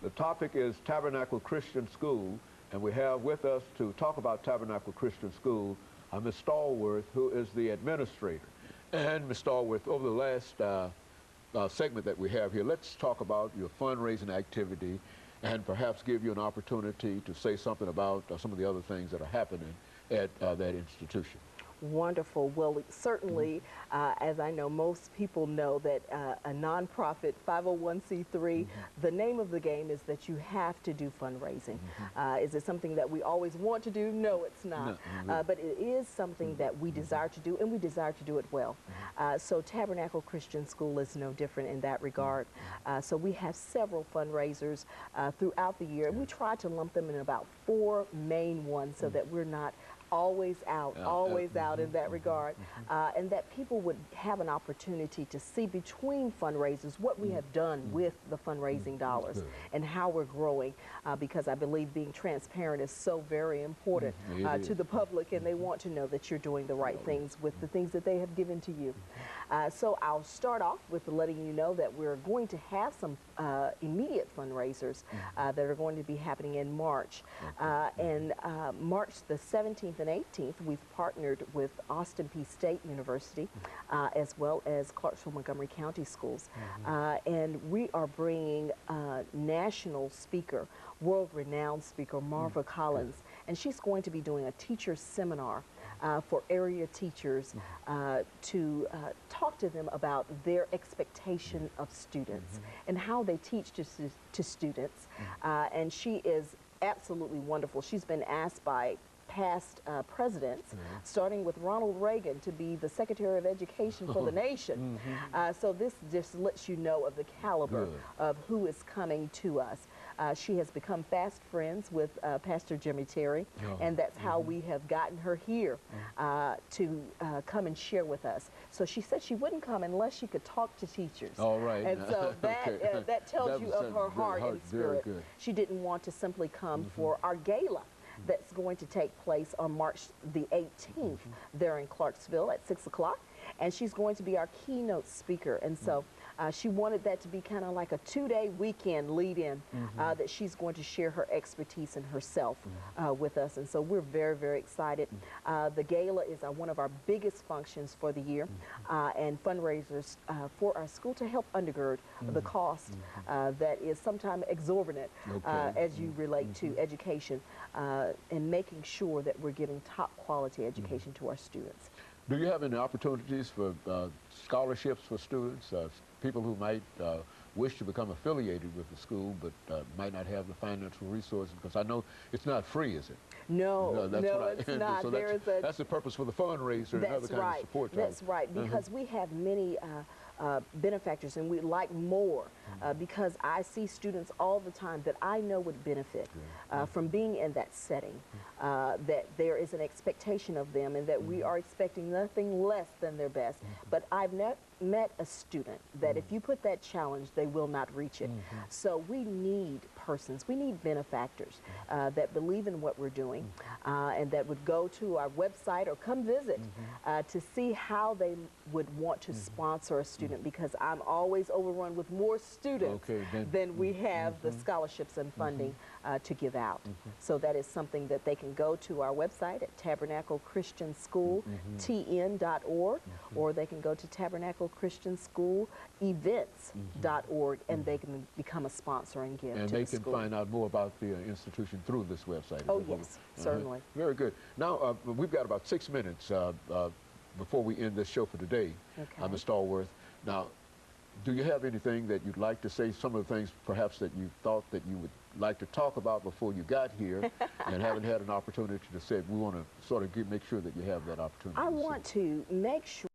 The topic is Tabernacle Christian School, and we have with us to talk about Tabernacle Christian School Ms. Stallworth, who is the administrator. And Ms. Stallworth, over the last segment that we have here, let's talk about your fundraising activity and perhaps give you an opportunity to say something about some of the other things that are happening at that institution. Wonderful. Well, certainly, as I know, most people know that a nonprofit 501c3, the name of the game is that you have to do fundraising. Is it something that we always want to do? No, it's not. No, but it is something that we desire to do, and we desire to do it well. So Tabernacle Christian School is no different in that regard. So we have several fundraisers throughout the year, and we try to lump them in about 4 main ones so that we're not always out in that regard, and that people would have an opportunity to see between fundraisers what we have done with the fundraising dollars and how we're growing, because I believe being transparent is so very important to the public, and they want to know that you're doing the right things with the things that they have given to you. So I'll start off with letting you know that we're going to have some immediate fundraisers that are going to be happening in March. And March the 17th and 18th, we've partnered with Austin Peay State University as well as Clarksville Montgomery County Schools. And we are bringing national speaker, world-renowned speaker, Marva Collins, and she's going to be doing a teacher seminar for area teachers to talk to them about their expectation of students and how they teach to students. And she is absolutely wonderful. She's been asked by past presidents, starting with Ronald Reagan, to be the Secretary of Education for the nation. So this just lets you know of the caliber of who is coming to us. She has become fast friends with Pastor Jimmy Terry, and that's how we have gotten her here to come and share with us. So she said she wouldn't come unless she could talk to teachers. All right. And so that, that tells you of her heart and spirit. She didn't want to simply come for our gala that's going to take place on March the 18th there in Clarksville at 6 o'clock. And she's going to be our keynote speaker. And so she wanted that to be kind of like a 2-day weekend lead-in that she's going to share her expertise and herself with us. And so we're very, very excited. The gala is one of our biggest functions for the year, and fundraisers for our school to help undergird the cost that is sometimes exorbitant as you relate to education, and making sure that we're giving top quality education to our students. Do you have any opportunities for scholarships for students, people who might wish to become affiliated with the school but might not have the financial resources? Because I know it's not free, is it? No, it's not. So that's the purpose for the fundraiser and other kind of support. That's right, because we have many benefactors, and we'd like more because I see students all the time that I know would benefit from being in that setting, that there is an expectation of them and that we are expecting nothing less than their best. But I've met a student that if you put that challenge, they will not reach it. So we need persons, we need benefactors that believe in what we're doing and that would go to our website or come visit to see how they would want to sponsor a student, because I'm always overrun with more students than we have the scholarships and funding to give out. So that is something that they can go to our website at tabernaclechristianschooltn.org, or they can go to tabernaclechristianschoolevents.org, and they can become a sponsor and give to the school. And they can find out more about the institution through this website. Oh, yes, certainly. Very good. Now, we've got about 6 minutes before we end this show for today, Ms. Stallworth. Now, do you have anything that you'd like to say, some of the things perhaps that you thought that you would like to talk about before you got here and haven't had an opportunity to say? We want to sort of make sure that you have that opportunity. I want to make sure